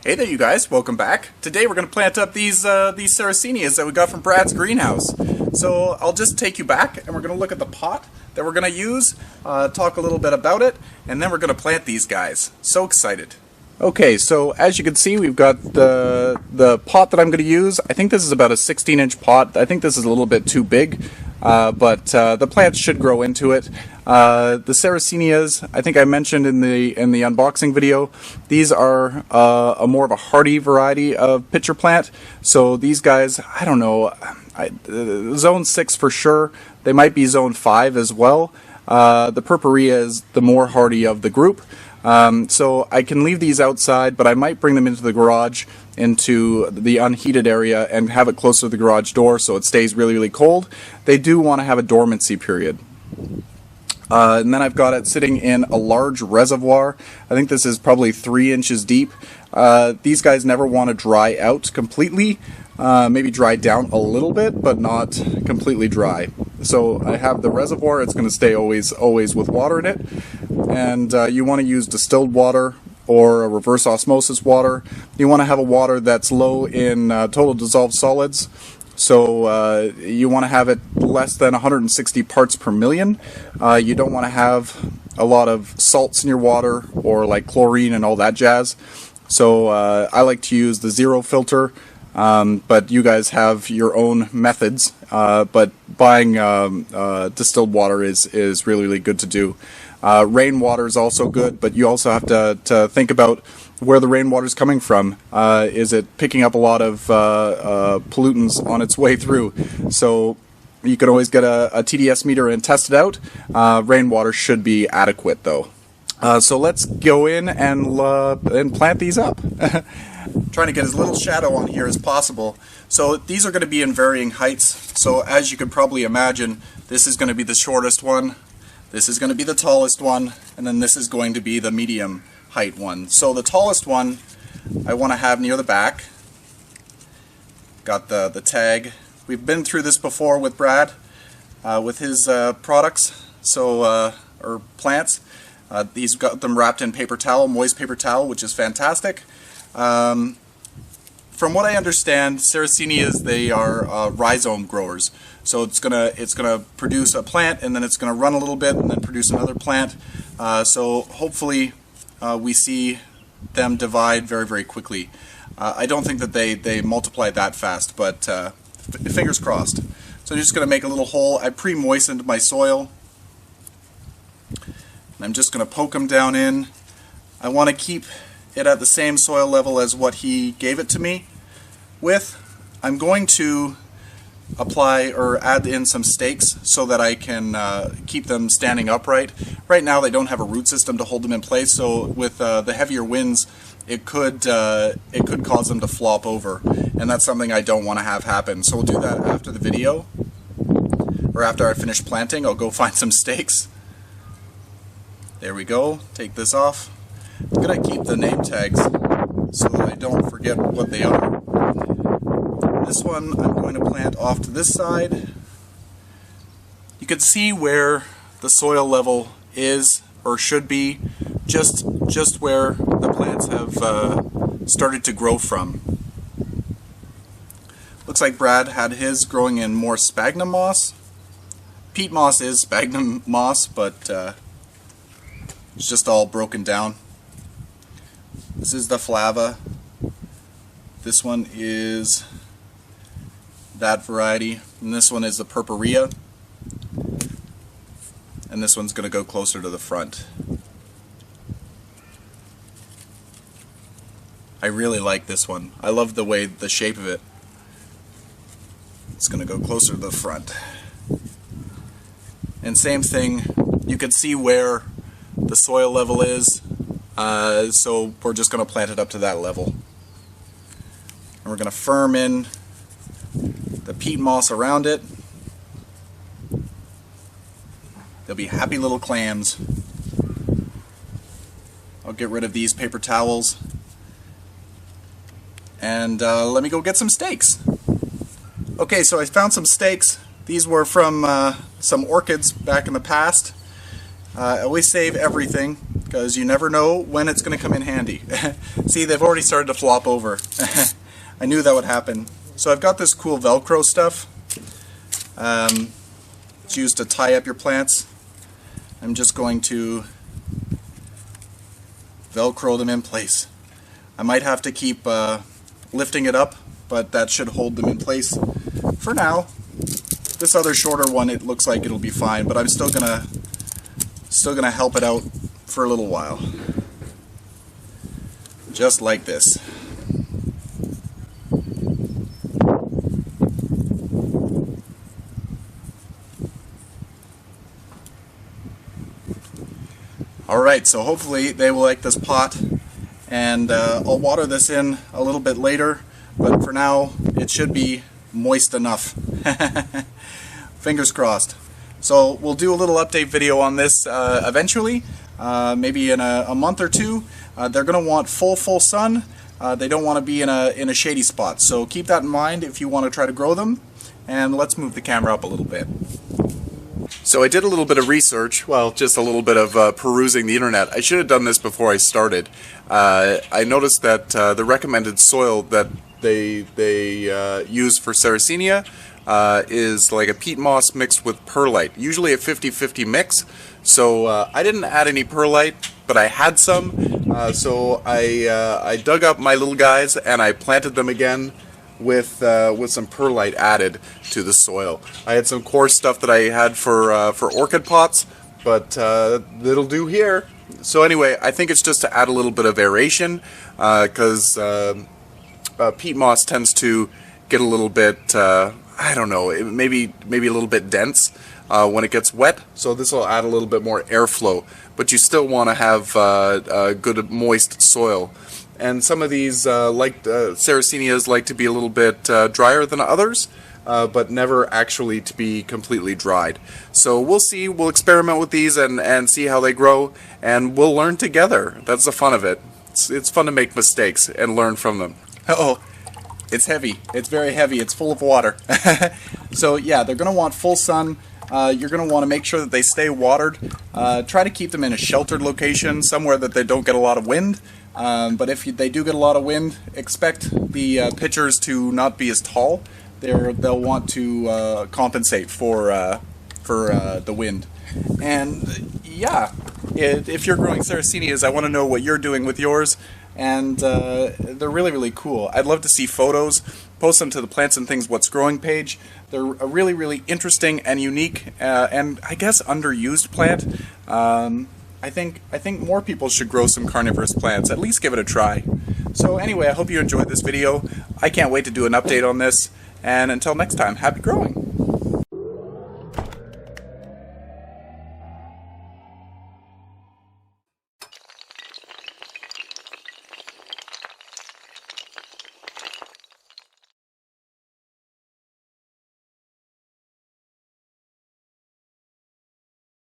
Hey there, you guys. Welcome back. Today we're going to plant up these Sarracenias that we got from Brad's greenhouse. So I'll just take you back and we're going to look at the pot that we're going to use, talk a little bit about it, and then we're going to plant these guys. So excited. Okay, so as you can see, we've got the pot that I'm going to use. I think this is about a 16-inch pot. I think this is a little bit too big, but the plants should grow into it. The Sarracenias, I think I mentioned in the unboxing video, these are a more of a hardy variety of pitcher plant. So these guys, I don't know, zone 6 for sure. They might be zone 5 as well. The Purpurea is the more hardy of the group. So I can leave these outside, but I might bring them into the garage, into the unheated area, and have it close to the garage door so it stays really, really cold. They do want to have a dormancy period. And then I've got it sitting in a large reservoir. I think this is probably 3 inches deep. These guys never want to dry out completely. Maybe dry down a little bit, but not completely dry. So I have the reservoir. It's going to stay always with water in it. And you want to use distilled water or a reverse osmosis water. You want to have a water that's low in total dissolved solids. So you want to have it less than 160 parts per million. You don't want to have a lot of salts in your water or like chlorine and all that jazz. So I like to use the zero filter. But you guys have your own methods, but buying distilled water is really, really good to do. Rainwater is also good, but you also have to think about where the rainwater is coming from. Is it picking up a lot of pollutants on its way through? So you can always get a TDS meter and test it out. Rainwater should be adequate though. So let's go in and plant these up. Trying to get as little shadow on here as possible. So these are going to be in varying heights. So as you could probably imagine, this is going to be the shortest one, this is going to be the tallest one, and then this is going to be the medium height one. So the tallest one I want to have near the back. Got the tag. We've been through this before with Brad, with his products, or plants. He's got them wrapped in paper towel, moist paper towel, which is fantastic. From what I understand, Sarracenias, they are rhizome growers. So it's gonna produce a plant, and then it's gonna run a little bit, and then produce another plant. So hopefully we see them divide very, very quickly. I don't think that they multiply that fast, but fingers crossed. So I'm just gonna make a little hole. I pre-moistened my soil. And I'm just gonna poke them down in. I want to keep it at the same soil level as what he gave it to me with. I'm going to apply or add in some stakes so that I can keep them standing upright. Right now they don't have a root system to hold them in place, so with the heavier winds it could cause them to flop over, and that's something I don't want to have happen. So we'll do that after the video, or after I finish planting. I'll go find some stakes. There we go. Take this off. I'm going to keep the name tags so that I don't forget what they are. This one I'm going to plant off to this side. You can see where the soil level is, or should be, just where the plants have started to grow from. Looks like Brad had his growing in more sphagnum moss. Peat moss is sphagnum moss, but it's just all broken down. This is the flava. This one is that variety, and this one is the Purpurea, and this one's going to go closer to the front. I really like this one. I love the shape of it. It's going to go closer to the front. And same thing, you can see where the soil level is, so we're just going to plant it up to that level. And we're going to firm in the peat moss around it. They'll be happy little clams. I'll get rid of these paper towels. And let me go get some stakes. Okay, so I found some stakes. These were from some orchids back in the past. I always save everything, because you never know when it's going to come in handy. See, they've already started to flop over. I knew that would happen. So I've got this cool Velcro stuff. It's used to tie up your plants. I'm just going to Velcro them in place. I might have to keep lifting it up, but that should hold them in place for now. This other shorter one, it looks like it'll be fine, but I'm still gonna help it out for a little while. Just like this. Alright, so hopefully they will like this pot, and I'll water this in a little bit later, but for now it should be moist enough. Fingers crossed. So we'll do a little update video on this eventually, maybe in a month or two. They're going to want full sun. They don't want to be in a shady spot, so keep that in mind if you want to try to grow them. And let's move the camera up a little bit. So I did a little bit of research, well, just a little bit of perusing the internet. I should have done this before I started. I noticed that the recommended soil that they use for Sarracenia is like a peat moss mixed with perlite, usually a 50-50 mix. So I didn't add any perlite, but I had some. So I dug up my little guys and I planted them again with some perlite added to the soil. I had some coarse stuff that I had for orchid pots, but it'll do here. So anyway, I think it's just to add a little bit of aeration, because peat moss tends to get a little bit, I don't know, maybe a little bit dense when it gets wet. So this will add a little bit more airflow, but you still want to have good moist soil. And some of these, like Sarracenias, like to be a little bit drier than others, but never actually to be completely dried. So we'll see. We'll experiment with these and see how they grow, and we'll learn together. That's the fun of it. It's fun to make mistakes and learn from them. Uh-oh. It's heavy. It's very heavy. It's full of water. So yeah, they're going to want full sun. You're going to want to make sure that they stay watered. Try to keep them in a sheltered location, somewhere that they don't get a lot of wind. But if they do get a lot of wind, expect the pitchers to not be as tall. They'll want to compensate for the wind. And yeah, if you're growing Sarracenias, I want to know what you're doing with yours. And they're really cool. I'd love to see photos. Post them to the Plants and Things What's Growing page. They're a really interesting and unique and I guess underused plant. I think more people should grow some carnivorous plants. At least give it a try. So anyway, I hope you enjoyed this video. I can't wait to do an update on this. And until next time, happy growing!